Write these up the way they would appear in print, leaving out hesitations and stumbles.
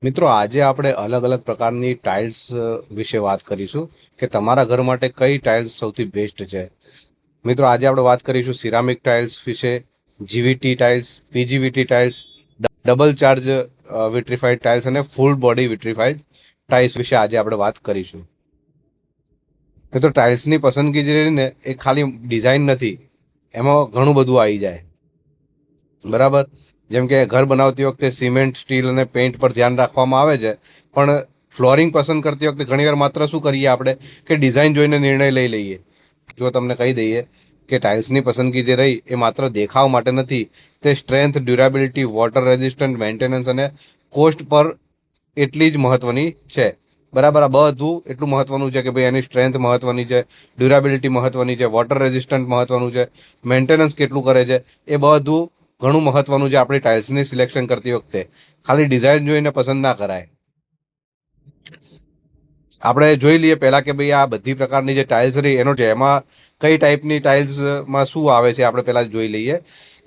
મિત્રો આજે આપણે અલગ અલગ પ્રકારની ટાઇલ્સ વિશે વાત કરીશું કે તમારા ઘર માટે કઈ ટાઇલ્સ સૌથી બેસ્ટ છે. મિત્રો આજે આપણે વાત કરીશું સિરામિક ટાઇલ્સ વિશે, GVT tiles, PGVT tiles, double charge vitrified tiles અને ફૂલ બોડી વિટ્રીફાઈડ ટાઇલ્સ વિશે આજે આપણે વાત કરીશું. મિત્રો ટાઇલ્સની પસંદગી જે ને એ ખાલી ડિઝાઇન નથી, એમાં ઘણું બધું આવી જાય. બરાબર, જેમ કે ઘર બનાવતી વખતે સિમેન્ટ, સ્ટીલ અને પેઇન્ટ પર ધ્યાન રાખવામાં આવે છે, પણ ફ્લોરિંગ પસંદ કરતી વખતે ઘણીવાર માત્ર શું કરીએ આપણે કે ડિઝાઇન જોઈને નિર્ણય લઈ લઈએ. જો તમને કહી દઈએ કે ટાઇલ્સની પસંદગી જે રહી એ માત્ર દેખાવ માટે નથી, તે strength, durability, water resistant, maintenance અને કોસ્ટ પર એટલી જ મહત્ત્વની છે. બરાબર, આ બધું એટલું મહત્ત્વનું છે કે ભાઈ એની સ્ટ્રેન્થ મહત્ત્વની છે, ડ્યુરેબિલિટી મહત્ત્વની છે, વોટર રેઝિસ્ટન્ટ મહત્ત્વનું છે, મેન્ટેનન્સ કેટલું કરે છે એ બધું ઘણું મહત્વનું છે. આપણી ટાઇલ્સની સિલેક્શન કરતી વખતે ખાલી ડિઝાઇન જોઈને પસંદ ના કરાય. આપણે જોઈ લઈએ પહેલાં કે ભાઈ આ બધી પ્રકારની જે ટાઇલ્સ રહી એનો છે, એમાં કઈ ટાઈપની ટાઇલ્સમાં શું આવે છે આપણે પહેલાં જોઈ લઈએ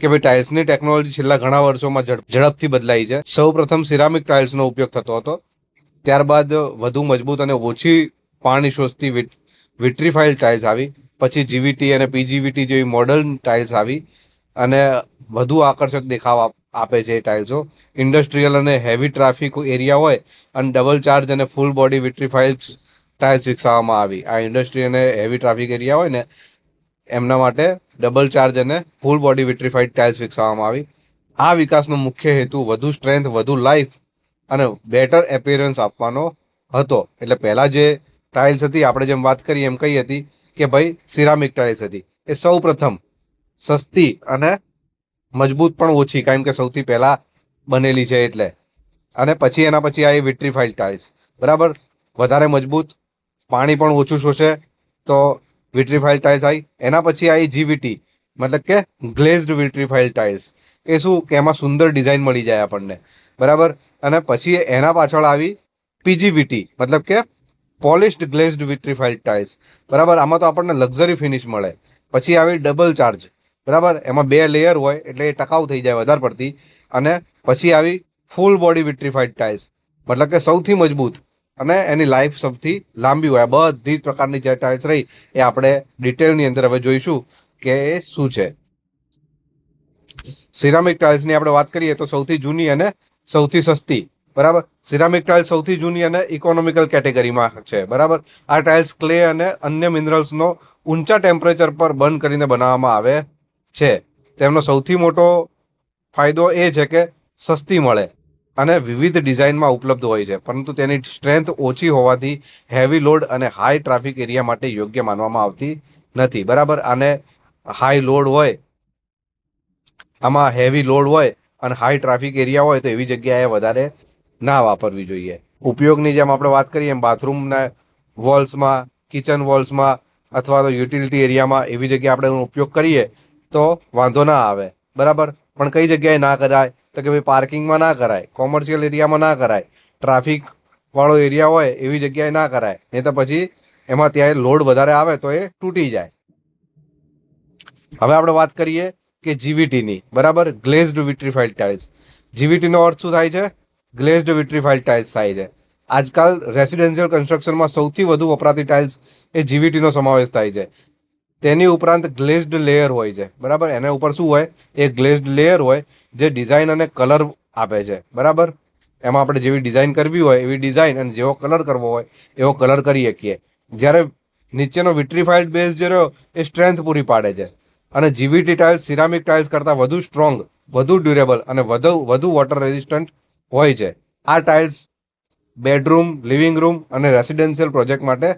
કે ભાઈ ટાઇલ્સની ટેકનોલોજી છેલ્લા ઘણા વર્ષોમાં ઝડપથી બદલાઈ છે. સૌ પ્રથમ સિરામિક ટાઇલ્સનો ઉપયોગ થતો હતો, ત્યારબાદ વધુ મજબૂત અને ઓછી પાણી શોષતી વિટ્રીફાઈડ ટાઇલ્સ આવી, પછી જીવીટી અને પીજીવીટી જેવી મોડર્ન ટાઇલ્સ આવી અને વધુ આકર્ષક દેખાવ આપે છે. એ ટાઇલ્સો ઇન્ડસ્ટ્રીયલ અને હેવી ટ્રાફિક એરિયા હોય અને ડબલ ચાર્જ અને ફૂલ બોડી વિટ્રીફાઈડ ટાઇલ્સ વિકસાવવામાં આવી. આ ઇન્ડસ્ટ્રી અને હેવી ટ્રાફિક એરિયા હોય ને એમના માટે ડબલ ચાર્જ અને ફૂલ બોડી વિટ્રીફાઈડ ટાઇલ્સ વિકસાવવામાં આવી. આ વિકાસનો મુખ્ય હેતુ વધુ સ્ટ્રેન્થ, વધુ લાઈફ અને બેટર એપિયરન્સ આપવાનો હતો. એટલે પહેલાં જે ટાઇલ્સ હતી, આપણે જેમ વાત કરી એમ કઈ હતી કે ભાઈ સિરામિક ટાઇલ્સ હતી. એ સૌ પ્રથમ સસ્તી અને મજબૂત પણ ઓછી, કારણ કે સૌથી પહેલાં બનેલી છે એટલે. અને પછી એના પછી આવી વિટ્રીફાઈડ ટાઇલ્સ. બરાબર, વધારે મજબૂત, પાણી પણ ઓછું શોષે તો વિટ્રીફાઈડ ટાઇલ્સ આવી. એના પછી આવી જીવીટી, મતલબ કે ગ્લેઝડ વિટ્રીફાઈડ ટાઇલ્સ. એ શું કે એમાં સુંદર ડિઝાઇન મળી જાય આપણને. બરાબર, અને પછી એના પાછળ આવી પીજીવીટી, મતલબ કે પોલિશ્ડ ગ્લેઝડ વિટ્રીફાઈડ ટાઇલ્સ. બરાબર, આમાં તો આપણને લક્ઝરી ફિનિશ મળે. પછી આવી ડબલ ચાર્જ. બરાબર, એમાં 2 લેયર હોય એટલે એ ટકાઉ થઈ જાય વધારે પડતી. અને પછી આવી ફૂલ બોડી વિટ્રીફાઈડ ટાઇલ્સ, મતલબ કે સૌથી મજબૂત અને એની લાઈફ સૌથી લાંબી હોય. બધી જ પ્રકારની જે ટાઇલ્સ રહી એ આપણે ડિટેલની અંદર હવે જોઈશું કે એ શું છે. સિરામિક ટાઇલ્સની આપણે વાત કરીએ તો સૌથી જૂની અને સૌથી સસ્તી. બરાબર, સિરામિક ટાઇલ્સ સૌથી જૂની અને ઇકોનોમિકલ કેટેગરીમાં છે. બરાબર, આ ટાઇલ્સ ક્લે અને અન્ય મિનરલ્સનો ઊંચા ટેમ્પરેચર પર બર્ન કરીને બનાવવામાં આવે છે. તેમનો સૌથી મોટો ફાયદો એ છે કે સસ્તી મળે અને વિવિધ ડિઝાઇનમાં ઉપલબ્ધ હોય છે, પરંતુ તેની સ્ટ્રેન્થ ઓછી હોવાથી હેવી લોડ અને હાઈ ટ્રાફિક એરિયા માટે યોગ્ય માનવામાં આવતી નથી. બરાબર, આને હાઈ લોડ હોય, આમાં હેવી લોડ હોય અને હાઈ ટ્રાફિક એરિયા હોય તો એવી જગ્યાએ વધારે ના વાપરવી જોઈએ. ઉપયોગની જેમ આપણે વાત કરીએ એમ બાથરૂમના વોલ્સમાં, કિચન વોલ્સમાં અથવા તો યુટિલિટી એરિયામાં એવી જગ્યાએ આપણે એનો ઉપયોગ કરીએ તો વાંધો ના આવે. બરાબર, પણ કઈ જગ્યાએ ના કરાય તો કે ભાઈ પાર્કિંગમાં ના કરાય, કોમર્શિયલ એરિયામાં ના કરાય, ટ્રાફિક વાળો એરિયા હોય એવી જગ્યાએ ના કરાય, નહીં તો પછી એમાં ત્યાં લોડ વધારે આવે તો એ તૂટી જાય. હવે આપણે વાત કરીએ કે જીવીટીની. બરાબર, ગ્લેઝડ વિટ્રીફાઈડ ટાઇલ્સ. જીવીટીનો અર્થ શું થાય છે? ગ્લેઝડ વિટ્રીફાઈડ ટાઇલ્સ થાય છે. આજકાલ રેસિડેન્શિયલ કન્સ્ટ્રક્શનમાં સૌથી વધુ વપરાતી ટાઇલ્સ એ જીવીટીનો સમાવેશ થાય છે. તેની ઉપરાંત ગ્લેઝડ લેયર હોય છે. બરાબર, એના ઉપર શું હોય? એ ગ્લેઝડ લેયર હોય જે ડિઝાઇન અને કલર આપે છે. બરાબર, એમાં આપણે જેવી ડિઝાઇન કરવી હોય એવી ડિઝાઇન અને જેવો કલર કરવો હોય એવો કલર કરી શકીએ. જ્યારે નીચેનો વિટ્રીફાઈડ બેઝ જે રહ્યો એ સ્ટ્રેન્થ પૂરી પાડે છે. અને જીવીટી ટાઇલ્સ સિરામિક ટાઇલ્સ કરતાં વધુ સ્ટ્રોંગ, વધુ ડ્યુરેબલ અને વધુ વોટર રેઝિસ્ટન્ટ હોય છે. આ ટાઇલ્સ બેડરૂમ, લિવિંગ રૂમ અને રેસિડેન્શિયલ પ્રોજેક્ટ માટે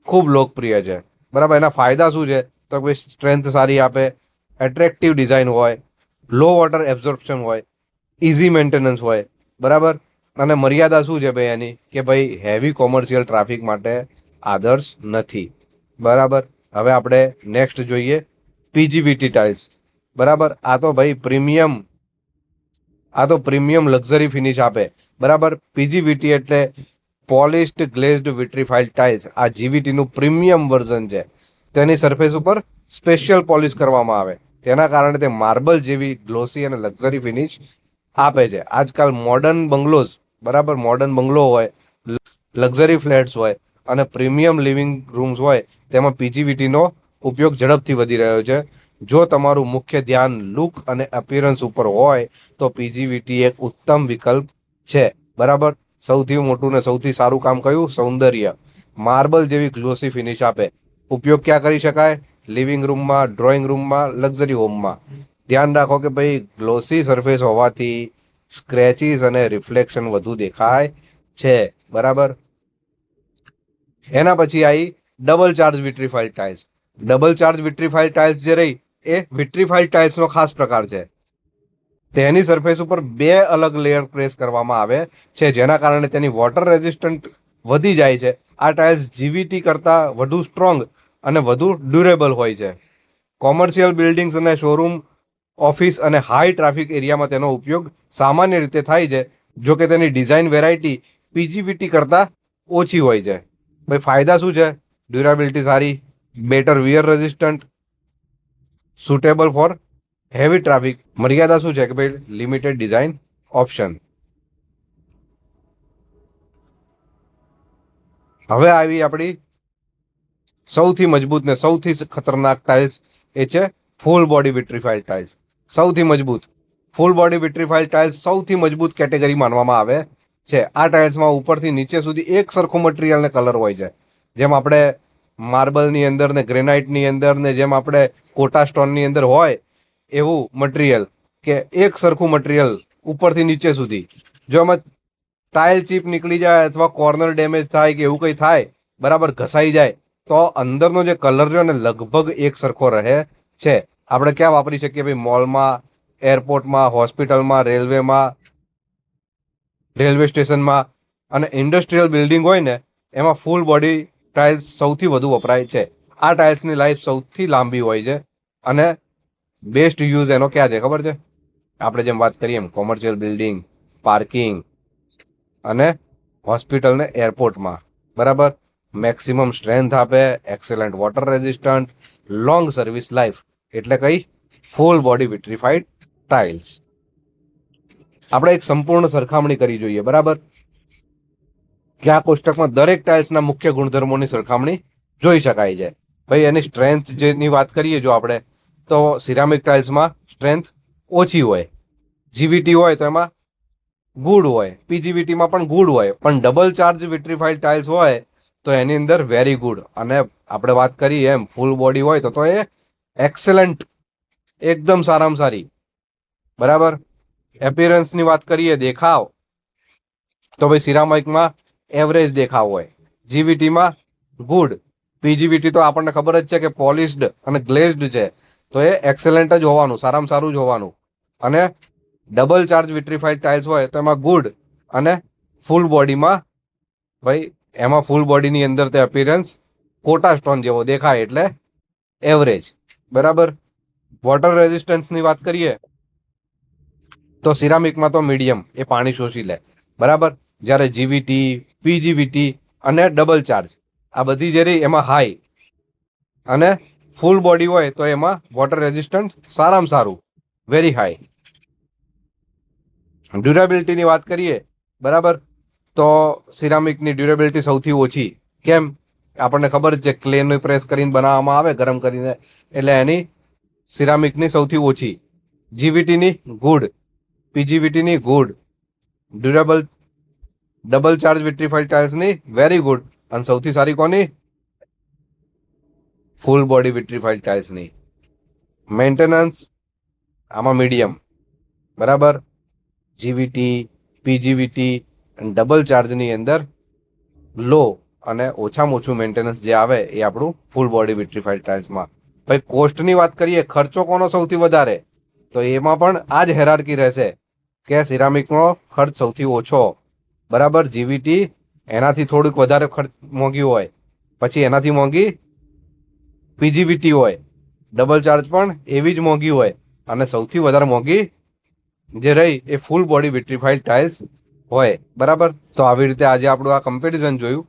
ખૂબ લોકપ્રિય છે. બરાબર, એના ફાયદા શું છે તો ભાઈ સ્ટ્રેન્થ સારી આપે, એટ્રેક્ટિવ ડિઝાઇન હોય, લો વોટર એબ્ઝોર્પ્શન હોય, ઇઝી મેન્ટેનન્સ હોય. બરાબર, અને મર્યાદા શું છે ભાઈ એની કે ભાઈ હેવી કોમર્શિયલ ટ્રાફિક માટે આદર્શ નથી. બરાબર, હવે આપણે નેક્સ્ટ જોઈએ પીજીવીટી ટાઇલ્સ. બરાબર, આ તો પ્રીમિયમ લક્ઝરી ફિનિશ આપે. બરાબર, પીજીવીટી એટલે પોલિશ્ડ ગ્લેઝડ વિટ્રીફાઈડ ટાઇલ્સ. આ જીવીટીનું પ્રીમિયમ વર્ઝન છે. તેની સરફેસ ઉપર સ્પેશિયલ પોલિશ કરવામાં આવે, તેના કારણે તે માર્બલ જેવી ગ્લોસી અને લક્ઝરી ફિનિશ આપે છે. આજકાલ મોડર્ન બંગલોઝ, બરાબર, મોડર્ન બંગલો હોય, લક્ઝરી ફ્લેટ્સ હોય અને પ્રીમિયમ લિવિંગ રૂમ્સ હોય, તેમાં પીજીવીટીનો ઉપયોગ ઝડપથી વધી રહ્યો છે. જો તમારું મુખ્ય ધ્યાન લુક અને અપિયરન્સ ઉપર હોય તો પીજીવીટી એક ઉત્તમ વિકલ્પ છે. બરાબર, સૌથી મોટું ને સૌથી સારું કામ કયું? સૌંદર્ય. માર્બલ જેવી ગ્લોસી ફિનિશ આપે. ઉપયોગ ક્યાં કરી શકાય? લિવિંગ રૂમમાં, ડ્રોઈંગ રૂમમાં, લક્ઝરી હોમમાં. ધ્યાન રાખો કે ભાઈ ગ્લોસી સરફેસ હોવાથી સ્ક્રેચીસ અને રિફ્લેક્શન વધુ દેખાય છે. બરાબર, એના પછી આવી double charge vitrified tiles. Double charge vitrified tiles જે રહી એ વિટ્રીફાઈડ ટાઇલ્સનો ખાસ પ્રકાર છે. તેની સરફેસ ઉપર બે અલગ લેયર પ્રેસ કરવામાં આવે છે, જેના કારણે તેની વોટર રેઝિસ્ટન્ટ વધી જાય છે. આ ટાઇલ્સ જીવીટી કરતાં વધુ સ્ટ્રોંગ અને વધુ ડ્યુરેબલ હોય છે. કોમર્શિયલ બિલ્ડિંગ્સ અને શોરૂમ, ઓફિસ અને હાઈ ટ્રાફિક એરિયામાં તેનો ઉપયોગ સામાન્ય રીતે થાય છે. જો કે તેની ડિઝાઇન વેરાયટી પીજીવીટી કરતાં ઓછી હોય છે. ભાઈ ફાયદા શું છે? ડ્યુરેબિલિટી સારી, better wear resistant, suitable for heavy traffic. મર્યાદા શું છે કે ભાઈ લિમિટેડ ડિઝાઇન ઓપ્શન. હવે આવી આપણી સૌથી મજબૂત ને સૌથી ખતરનાક ટાઇલ્સ, એ છે ફૂલ બોડી વિટ્રીફાઈડ ટાઇલ્સ. સૌથી મજબૂત ફૂલ બોડી વિટ્રીફાઈડ ટાઇલ્સ સૌથી મજબૂત કેટેગરી માનવામાં આવે છે. આ ટાઇલ્સમાં ઉપરથી નીચે સુધી એક સરખું મટીરિયલ ને કલર હોય છે. જેમ આપણે માર્બલની અંદર ને ગ્રેનાઇટની અંદર ને જેમ આપણે કોટા સ્ટોનની અંદર હોય એવું મટીરિયલ, કે એક સરખું મટીરિયલ ઉપરથી નીચે સુધી. જો એમાં ટાઇલ ચીપ નીકળી જાય અથવા કોર્નર ડેમેજ થાય કે એવું કંઈ થાય, બરાબર ઘસાઈ જાય, તો અંદરનો જે કલર રહ્યો ને લગભગ એક સરખો રહે છે. આપણે ક્યાં વાપરી શકીએ ભાઈ? મોલમાં, એરપોર્ટમાં, હોસ્પિટલમાં, રેલવે સ્ટેશનમાં અને ઇન્ડસ્ટ્રીયલ બિલ્ડિંગ હોય ને એમાં ફૂલ બોડી ટાઇલ્સ સૌથી વધુ વપરાય છે. આ ટાઇલ્સની લાઈફ સૌથી લાંબી હોય છે અને બેસ્ટ યુઝ એનો ક્યાં છે ખબર છે? આપણે જેમ વાત કરીએ એમ કોમર્શિયલ બિલ્ડિંગ, પાર્કિંગ અને હોસ્પિટલ ને એરપોર્ટમાં. બરાબર, મેક્સિમમ સ્ટ્રેન્થ આપે, excellent water resistant, long service life. એટલે કઈ? ફૂલ બોડી વિટ્રીફાઈડ ટાઇલ્સ. આપણે એક સંપૂર્ણ સરખામણી કરી જોઈએ. બરાબર, કે આ કોષ્ટકમાં દરેક ટાઇલ્સના મુખ્ય ગુણધર્મોની સરખામણી જોઈ શકાય છે. ભાઈ એની સ્ટ્રેન્થ જેની વાત કરીએ જો આપણે, તો સિરામિક ટાઇલ્સમાં સ્ટ્રેન્થ ઓછી હોય. જીવીટી હોય તો એમાં ગુડ હોય, પીજીવીટીમાં પણ ગુડ હોય, પણ ડબલ ચાર્જ વિટ્રીફાઈડ ટાઇલ્સ હોય તો એની અંદર વેરી ગુડ. અને આપણે વાત કરીએ એમ ફૂલ બોડી હોય તો એ એક્સેલન્ટ, એકદમ સારામાં સારી. બરાબર, એપિયરન્સની વાત કરીએ, દેખાવ, તો ભાઈ સિરામિકમાં એવરેજ દેખાવ હોય, જીવીટીમાં ગુડ, પીજીવીટી તો આપણને ખબર જ છે કે પોલિશ્ડ અને ગ્લેઝડ છે, તો એ એક્સેલન્ટ જ હોવાનું, સારામાં સારું જ હોવાનું. અને ડબલ ચાર્જ વિટ્રીફાઈડ ટાઇલ્સ હોય તો એમાં ગુડ, અને ફૂલ બોડીમાં ભાઈ એમાં ફૂલ બોડીની અંદર તે અપિયરન્સ કોટા સ્ટોન જેવો દેખાય એટલે એવરેજ. બરાબર, વોટર રેઝિસ્ટન્સની વાત કરીએ તો સિરામિકમાં તો મીડિયમ, એ પાણી શોષી લે. બરાબર, જ્યારે જીવીટી, પીજીવીટી અને ડબલ ચાર્જ આ બધી જે રહી એમાં હાઈ, અને ફૂલ બોડી હોય તો એમાં વોટર રેઝિસ્ટન્ટ સારામાં સારું, વેરી હાઈ. ડ્યુરેબિલિટીની વાત કરીએ, બરાબર, તો સિરામિકની ડ્યુરેબિલિટી સૌથી ઓછી. કેમ? આપણને ખબર જ છે, ક્લેનું પ્રેસ કરીને બનાવવામાં આવે ગરમ કરીને, એટલે એની સિરામિકની સૌથી ઓછી. જીવીટીની ગુડ, પીજીવીટીની good, durable double charge vitrified ટાઇલ્સની વેરી ગુડ, અને સૌથી સારી કોની? ફૂલ બોડી વિટ્રીફાઈડ ટાઇલ્સની. મેન્ટેનન્સ આમાં મીડિયમ. બરાબર, જીવીટી, પીજીવીટી અને ડબલ ચાર્જની અંદર લો અને ઓછામાં ઓછું મેન્ટેનન્સ જે આવે એ આપણું ફૂલ બોડી વિટ્રીફાઈડ ટાઇલ્સમાં. ભાઈ કોસ્ટની વાત કરીએ, ખર્ચો કોનો સૌથી વધારે, તો એમાં પણ આ જ હેરાર્કી રહેશે કે સિરામિકનો ખર્ચ સૌથી ઓછો. બરાબર, જીવીટી એનાથી થોડુંક વધારે ખર્ચ મોંઘી હોય, પછી એનાથી મોંઘી પીજીવીટી હોય, ડબલ ચાર્જ પણ એવી જ મોંઘી હોય, અને સૌથી વધારે મોંઘી જે રહી એ ફૂલ બોડી વિટ્રીફાઈડ ટાઇલ્સ હોય. બરાબર, તો આવી રીતે આજે આપણું આ કમ્પેરિઝન જોયું.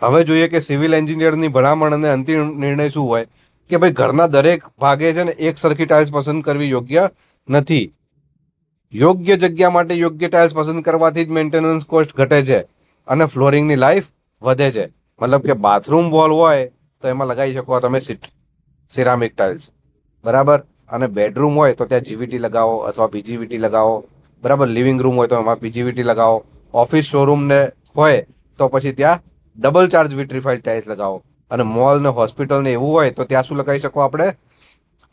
હવે જોઈએ કે સિવિલ એન્જિનિયરની ભલામણ અને અંતિમ નિર્ણય શું હોય, કે ભાઈ ઘરના દરેક ભાગે છે ને એક સરખી ટાઇલ્સ પસંદ કરવી યોગ્ય નથી. યોગ્ય જગ્યા માટે યોગ્ય ટાઇલ્સ પસંદ કરવાથી જ મેન્ટેનન્સ કોસ્ટ ઘટે છે અને ફ્લોરિંગની લાઈફ વધે છે. મતલબ કે બાથરૂમ વોલ હોય તો એમાં લગાવી શકો તમે સિરામિક ટાઇલ્સ, બરાબર. અને બેડરૂમ હોય તો ત્યાં જીવીટી લગાવો અથવા પીજીવીટી લગાવો, બરાબર. લિવિંગ રૂમ હોય તો એમાં પીજીવીટી લગાવો. ઓફિસ શોરૂમ ને હોય તો પછી ત્યાં ડબલ ચાર્જ વિટ્રીફાઈડ ટાઇલ્સ લગાવો. અને મોલ ને હોસ્પિટલ ને એવું હોય તો ત્યાં શું લગાવી શકો આપણે?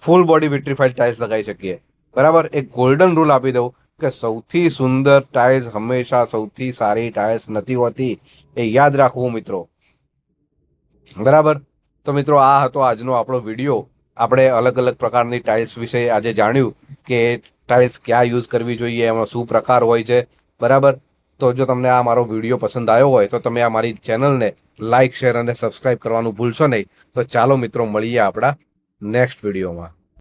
ફૂલ બોડી વિટ્રીફાઈડ ટાઇલ્સ લગાવી શકીએ, બરાબર. એક ગોલ્ડન રૂલ આપી દઉં કે સૌથી સુંદર ટાઇલ્સ હંમેશા સૌથી સારી ટાઇલ્સ નથી હોતી, એ યાદ રાખવું મિત્રો, બરાબર. તો મિત્રો આ હતો આજનો આપણો વિડીયો. આપણે અલગ અલગ પ્રકારની ટાઇલ્સ વિશે આજે જાણ્યું કે ટાઇલ્સ ક્યાં યુઝ કરવી જોઈએ, એમાં શું પ્રકાર હોય છે, બરાબર. તો જો તમને આ મારો વિડીયો પસંદ આવ્યો હોય તો તમે આ મારી ચેનલને લાઇક, શેર અને સબસ્ક્રાઇબ કરવાનું ભૂલશો નહીં. તો ચાલો મિત્રો મળીએ આપણા નેક્સ્ટ વિડીયોમાં.